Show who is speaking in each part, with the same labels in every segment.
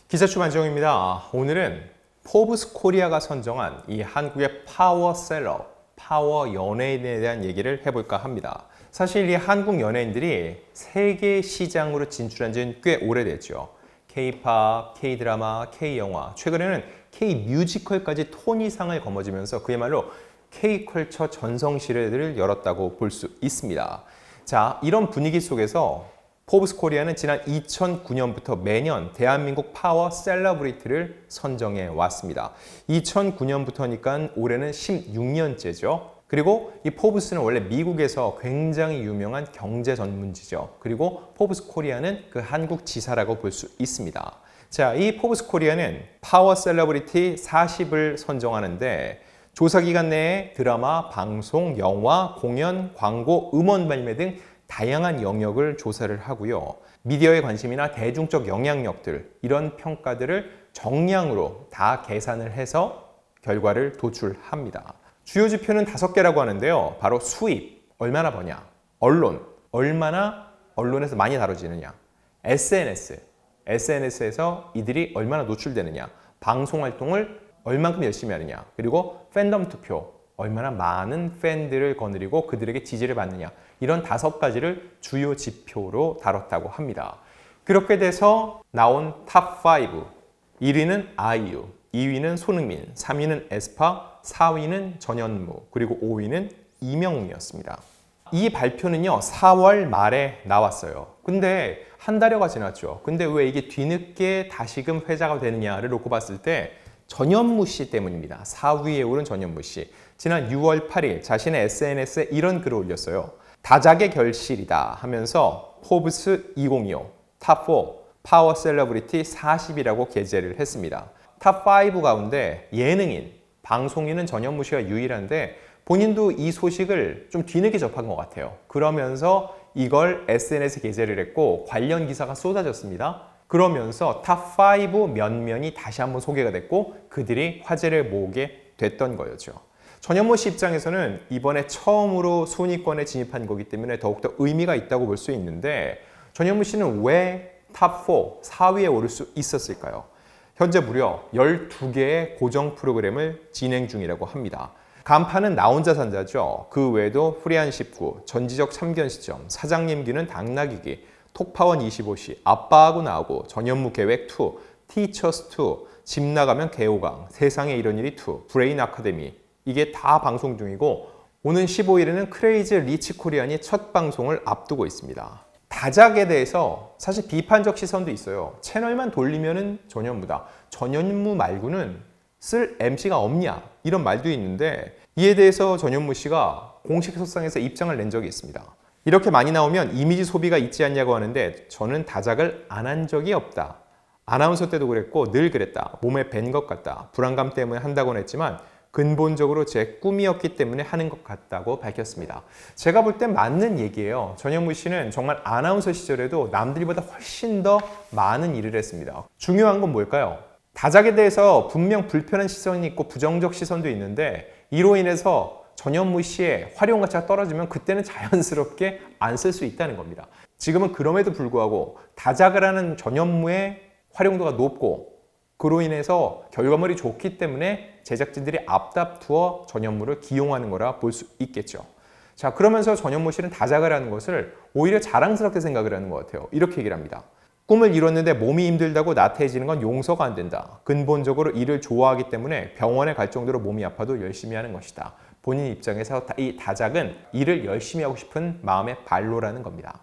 Speaker 1: 기자추 만정입니다. 오늘은 포브스 코리아가 선정한 이 한국의 파워 셀럽, 파워 연예인에 대한 얘기를 해볼까 합니다. 사실 이 한국 연예인들이 세계 시장으로 진출한 지는 꽤 오래됐죠. K-팝, K-드라마, K-영화, 최근에는 K-뮤지컬까지 톤이상을 거머쥐면서 그야말로 K-컬처 전성시대를 열었다고 볼 수 있습니다. 자, 이런 분위기 속에서 포브스 코리아는 지난 2009년부터 매년 대한민국 파워 셀러브리티를 선정해 왔습니다. 2009년부터니까 올해는 16년째죠. 그리고 이 포브스는 원래 미국에서 굉장히 유명한 경제 전문지죠. 그리고 포브스 코리아는 그 한국 지사라고 볼 수 있습니다. 자, 이 포브스 코리아는 파워 셀러브리티 40을 선정하는데 조사 기간 내에 드라마, 방송, 영화, 공연, 광고, 음원 발매 등 다양한 영역을 조사를 하고요. 미디어의 관심이나 대중적 영향력들, 이런 평가들을 정량으로 다 계산을 해서 결과를 도출합니다. 주요 지표는 5개라고 하는데요. 바로 수입, 얼마나 버냐, 언론, 얼마나 언론에서 많이 다뤄지느냐, SNS에서 이들이 얼마나 노출되느냐, 방송 활동을 얼만큼 열심히 하느냐, 그리고 팬덤 투표, 얼마나 많은 팬들을 거느리고 그들에게 지지를 받느냐, 이런 5가지를 주요 지표로 다뤘다고 합니다. 그렇게 돼서 나온 탑5, 1위는 아이유, 2위는 손흥민, 3위는 에스파, 4위는 전현무, 그리고 5위는 이명웅이었습니다. 이 발표는요, 4월 말에 나왔어요. 근데 한 달여가 지났죠. 근데 왜 이게 뒤늦게 다시금 회자가 되느냐를 놓고 봤을 때 전현무 씨 때문입니다. 4위에 오른 전현무 씨. 지난 6월 8일 자신의 SNS에 이런 글을 올렸어요. 다작의 결실이다 하면서 포브스 2025 탑4 파워 셀러브리티 40이라고 게재를 했습니다. 탑5 가운데 예능인, 방송인은 전현무 씨가 유일한데 본인도 이 소식을 좀 뒤늦게 접한 것 같아요. 그러면서 이걸 SNS 게재를 했고 관련 기사가 쏟아졌습니다. 그러면서 탑5 면면이 다시 한번 소개가 됐고 그들이 화제를 모으게 됐던 거였죠. 전현무 씨 입장에서는 이번에 처음으로 순위권에 진입한 거기 때문에 더욱더 의미가 있다고 볼 수 있는데 전현무 씨는 왜 탑4, 4위에 오를 수 있었을까요? 현재 무려 12개의 고정 프로그램을 진행 중이라고 합니다. 간판은 나 혼자 산다죠. 그 외에도 후리안 19, 전지적 참견 시점, 사장님 귀는 당나귀기, 톡파원 25시, 아빠하고 나오고, 전현무 계획 2, 티처스 2, 집 나가면 개호강, 세상에 이런 일이 2, 브레인 아카데미, 이게 다 방송 중이고 오는 15일에는 크레이지 리치 코리안이 첫 방송을 앞두고 있습니다. 다작에 대해서 사실 비판적 시선도 있어요. 채널만 돌리면은 전현무다. 전현무 말고는 쓸 MC가 없냐? 이런 말도 있는데 이에 대해서 전현무 씨가 공식 소상에서 입장을 낸 적이 있습니다. 이렇게 많이 나오면 이미지 소비가 있지 않냐고 하는데 저는 다작을 안 한 적이 없다. 아나운서 때도 그랬고 늘 그랬다. 몸에 밴 것 같다. 불안감 때문에 한다고는 했지만 근본적으로 제 꿈이었기 때문에 하는 것 같다고 밝혔습니다. 제가 볼 땐 맞는 얘기예요. 전현무 씨는 정말 아나운서 시절에도 남들보다 훨씬 더 많은 일을 했습니다. 중요한 건 뭘까요? 다작에 대해서 분명 불편한 시선이 있고 부정적 시선도 있는데 이로 인해서 전현무 씨의 활용 가치가 떨어지면 그때는 자연스럽게 안 쓸 수 있다는 겁니다. 지금은 그럼에도 불구하고 다작을 하는 전현무의 활용도가 높고 그로 인해서 결과물이 좋기 때문에 제작진들이 앞다투어 전현무를 기용하는 거라 볼 수 있겠죠. 자, 그러면서 전현무 씨는 다작을 하는 것을 오히려 자랑스럽게 생각을 하는 것 같아요. 이렇게 얘기를 합니다. 꿈을 이뤘는데 몸이 힘들다고 나태해지는 건 용서가 안 된다. 근본적으로 일을 좋아하기 때문에 병원에 갈 정도로 몸이 아파도 열심히 하는 것이다. 본인 입장에서 이 다작은 일을 열심히 하고 싶은 마음의 발로라는 겁니다.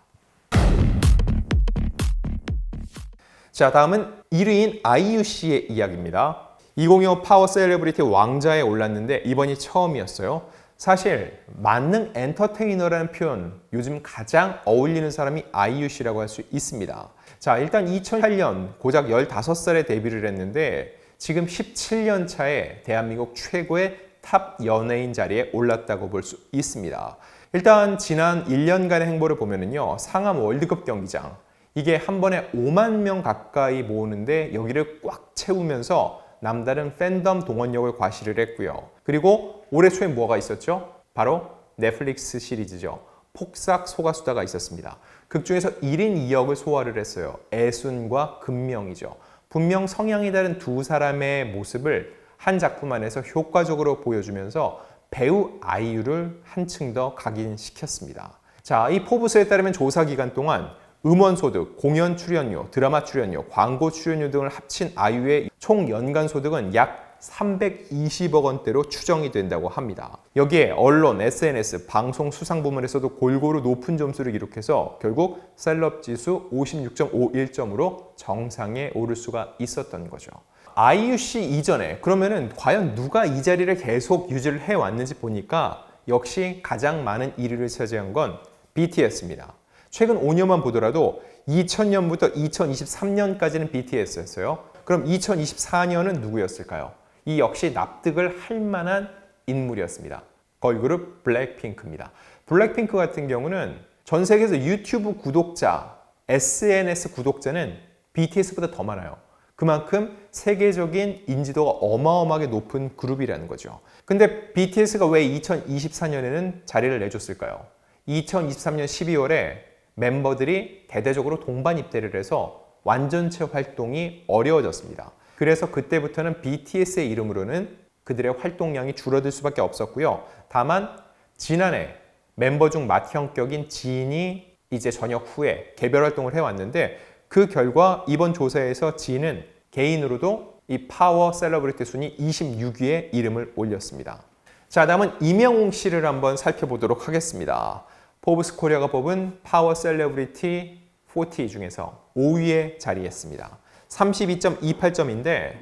Speaker 1: 자, 다음은 1위인 아이유 씨의 이야기입니다. 2025 파워 셀레브리티 왕자에 올랐는데 이번이 처음이었어요. 사실 만능 엔터테이너라는 표현, 요즘 가장 어울리는 사람이 아이유 씨라고 할 수 있습니다. 자, 일단 2008년 고작 15살에 데뷔를 했는데 지금 17년 차에 대한민국 최고의 탑 연예인 자리에 올랐다고 볼 수 있습니다. 일단 지난 1년간의 행보를 보면은요, 상암 월드컵 경기장, 이게 한 번에 5만 명 가까이 모으는데 여기를 꽉 채우면서 남다른 팬덤 동원력을 과시를 했고요. 그리고 올해 초에 뭐가 있었죠? 바로 넷플릭스 시리즈죠. 폭삭 소가수다가 있었습니다. 극중에서 1인 2역을 소화를 했어요. 애순과 금명이죠. 분명 성향이 다른 두 사람의 모습을 한 작품 안에서 효과적으로 보여주면서 배우 아이유를 한층 더 각인시켰습니다. 자, 이 포브스에 따르면 조사 기간 동안 음원 소득, 공연 출연료, 드라마 출연료, 광고 출연료 등을 합친 아이유의 총 연간 소득은 약 320억 원대로 추정이 된다고 합니다. 여기에 언론, SNS, 방송 수상 부문에서도 골고루 높은 점수를 기록해서 결국 셀럽 지수 56.51점으로 정상에 오를 수가 있었던 거죠. 아이유 씨 이전에 그러면은 과연 누가 이 자리를 계속 유지를 해왔는지 보니까 역시 가장 많은 1위를 차지한 건 BTS입니다. 최근 5년만 보더라도 2000년부터 2023년까지는 BTS였어요. 그럼 2024년은 누구였을까요? 이 역시 납득을 할 만한 인물이었습니다. 걸그룹 블랙핑크입니다. 블랙핑크 같은 경우는 전 세계에서 유튜브 구독자, SNS 구독자는 BTS보다 더 많아요. 그만큼 세계적인 인지도가 어마어마하게 높은 그룹이라는 거죠. 근데 BTS가 왜 2024년에는 자리를 내줬을까요? 2023년 12월에 멤버들이 대대적으로 동반 입대를 해서 완전체 활동이 어려워졌습니다. 그래서 그때부터는 BTS의 이름으로는 그들의 활동량이 줄어들 수밖에 없었고요. 다만 지난해 멤버 중 맏형격인 진이 이제 전역 후에 개별 활동을 해왔는데 그 결과 이번 조사에서 진은 개인으로도 이 파워 셀러브리티 순위 26위에 이름을 올렸습니다. 자, 다음은 이명웅 씨를 한번 살펴보도록 하겠습니다. 포브스 코리아가 뽑은 파워 셀러브리티 40 중에서 5위에 자리했습니다. 32.28점인데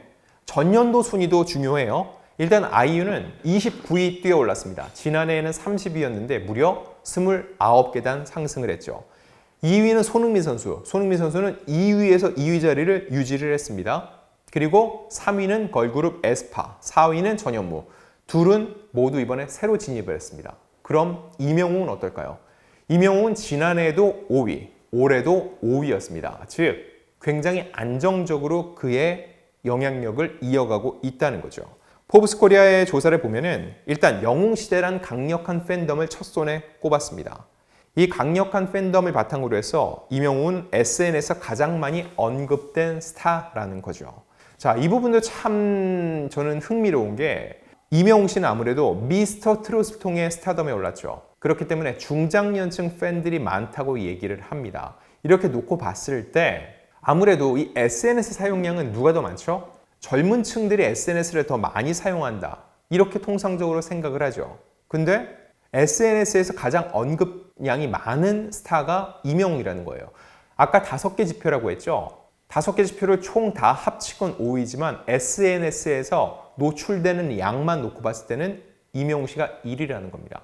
Speaker 1: 전년도 순위도 중요해요. 일단 아이유는 29위 뛰어 올랐습니다. 지난해에는 30위였는데 무려 29계단 상승을 했죠. 2위는 손흥민 선수. 손흥민 선수는 2위에서 2위 자리를 유지를 했습니다. 그리고 3위는 걸그룹 에스파, 4위는 전현무. 둘은 모두 이번에 새로 진입을 했습니다. 그럼 이명웅은 어떨까요? 이명웅은 지난해에도 5위, 올해도 5위였습니다. 즉 굉장히 안정적으로 그의 영향력을 이어가고 있다는 거죠. 포브스 코리아의 조사를 보면은 일단 영웅시대란 강력한 팬덤을 첫 손에 꼽았습니다. 이 강력한 팬덤을 바탕으로 해서 이명웅은 SNS에서 가장 많이 언급된 스타라는 거죠. 자, 이 부분도 참 저는 흥미로운 게 이명웅 씨는 아무래도 미스터 트롯을 통해 스타덤에 올랐죠. 그렇기 때문에 중장년층 팬들이 많다고 얘기를 합니다. 이렇게 놓고 봤을 때 아무래도 이 SNS 사용량은 누가 더 많죠? 젊은 층들이 SNS를 더 많이 사용한다. 이렇게 통상적으로 생각을 하죠. 근데 SNS에서 가장 언급량이 많은 스타가 이명웅이라는 거예요. 아까 5개 지표라고 했죠? 5개 지표를 총 다 합치곤 5위지만 SNS에서 노출되는 양만 놓고 봤을 때는 이명웅 씨가 1위라는 겁니다.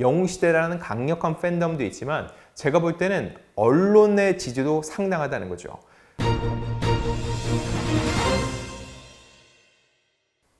Speaker 1: 영웅시대라는 강력한 팬덤도 있지만 제가 볼 때는 언론의 지지도 상당하다는 거죠.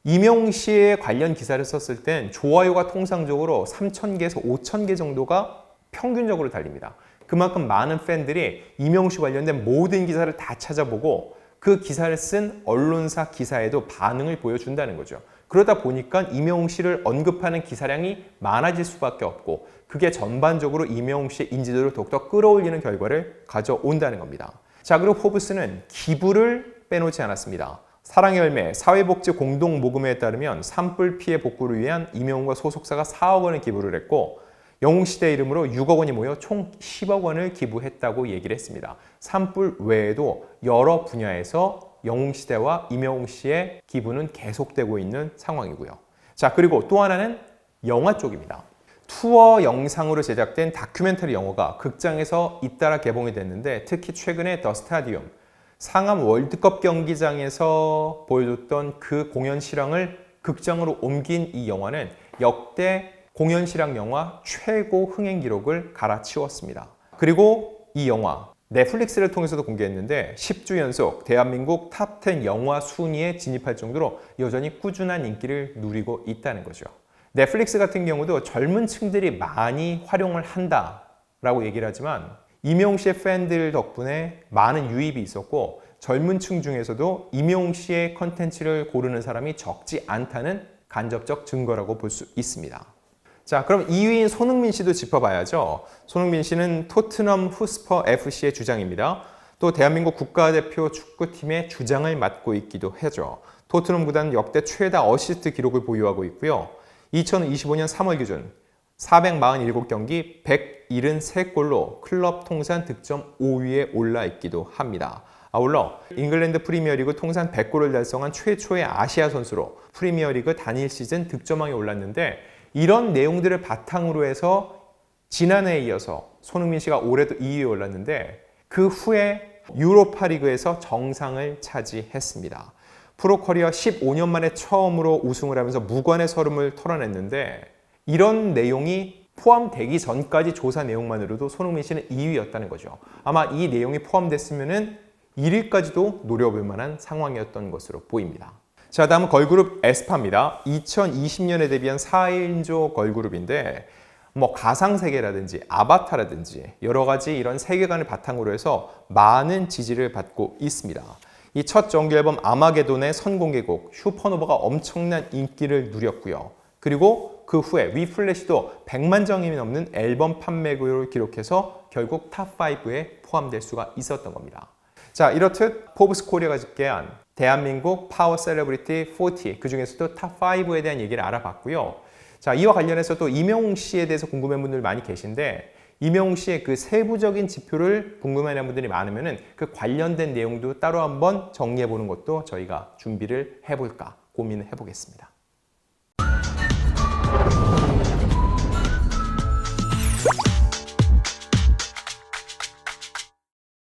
Speaker 1: 이명웅 씨의 관련 기사를 썼을 땐 좋아요가 통상적으로 3,000개에서 5,000개 정도가 평균적으로 달립니다. 그만큼 많은 팬들이 이명웅 씨 관련된 모든 기사를 다 찾아보고 그 기사를 쓴 언론사 기사에도 반응을 보여준다는 거죠. 그러다 보니까 이명웅 씨를 언급하는 기사량이 많아질 수밖에 없고 그게 전반적으로 이명웅 씨의 인지도를 더욱더 끌어올리는 결과를 가져온다는 겁니다. 자, 그리고 포브스는 기부를 빼놓지 않았습니다. 사랑의 열매 사회복지 공동모금회에 따르면 산불 피해 복구를 위한 이명웅과 소속사가 4억 원을 기부를 했고 영웅시대 이름으로 6억 원이 모여 총 10억 원을 기부했다고 얘기를 했습니다. 산불 외에도 여러 분야에서 영웅시대와 이명웅 씨의 기부는 계속되고 있는 상황이고요. 자, 그리고 또 하나는 영화 쪽입니다. 투어 영상으로 제작된 다큐멘터리 영화가 극장에서 잇따라 개봉이 됐는데 특히 최근에 더 스타디움 상암 월드컵 경기장에서 보여줬던 그 공연 실황을 극장으로 옮긴 이 영화는 역대 공연 실황 영화 최고 흥행 기록을 갈아치웠습니다. 그리고 이 영화 넷플릭스를 통해서도 공개했는데 10주 연속 대한민국 탑10 영화 순위에 진입할 정도로 여전히 꾸준한 인기를 누리고 있다는 거죠. 넷플릭스 같은 경우도 젊은 층들이 많이 활용을 한다라고 얘기를 하지만 이명웅 씨의 팬들 덕분에 많은 유입이 있었고 젊은 층 중에서도 이명웅 씨의 컨텐츠를 고르는 사람이 적지 않다는 간접적 증거라고 볼 수 있습니다. 자, 그럼 2위인 손흥민 씨도 짚어봐야죠. 손흥민 씨는 토트넘 후스퍼 FC의 주장입니다. 또 대한민국 국가대표 축구팀의 주장을 맡고 있기도 하죠. 토트넘 구단 역대 최다 어시스트 기록을 보유하고 있고요. 2025년 3월 기준 447경기 173골로 클럽 통산 득점 5위에 올라 있기도 합니다. 아울러 잉글랜드 프리미어리그 통산 100골을 달성한 최초의 아시아 선수로 프리미어리그 단일 시즌 득점왕에 올랐는데, 이런 내용들을 바탕으로 해서 지난해에 이어서 손흥민 씨가 올해도 2위에 올랐는데 그 후에 유로파리그에서 정상을 차지했습니다. 프로 커리어 15년 만에 처음으로 우승을 하면서 무관의 서름을 털어냈는데, 이런 내용이 포함되기 전까지 조사 내용만으로도 손흥민 씨는 2위였다는 거죠. 아마 이 내용이 포함됐으면은 1위까지도 노려볼 만한 상황이었던 것으로 보입니다. 자, 다음은 걸그룹 에스파입니다. 2020년에 데뷔한 4인조 걸그룹인데 가상세계라든지 아바타라든지 여러 가지 이런 세계관을 바탕으로 해서 많은 지지를 받고 있습니다. 이 첫 정규 앨범 아마게돈의 선공개곡 슈퍼노바가 엄청난 인기를 누렸고요. 그리고 그 후에 위플래시도 100만 장이 넘는 앨범 판매고를 기록해서 결국 탑5에 포함될 수가 있었던 겁니다. 자, 이렇듯 포브스 코리아가 집계한 대한민국 파워 셀러브리티 40, 그 중에서도 탑5에 대한 얘기를 알아봤고요. 자, 이와 관련해서 또 이명웅 씨에 대해서 궁금한 분들 많이 계신데, 이명웅 씨의 그 세부적인 지표를 궁금해하는 분들이 많으면은 그 관련된 내용도 따로 한번 정리해 보는 것도 저희가 준비를 해볼까 고민을 해보겠습니다.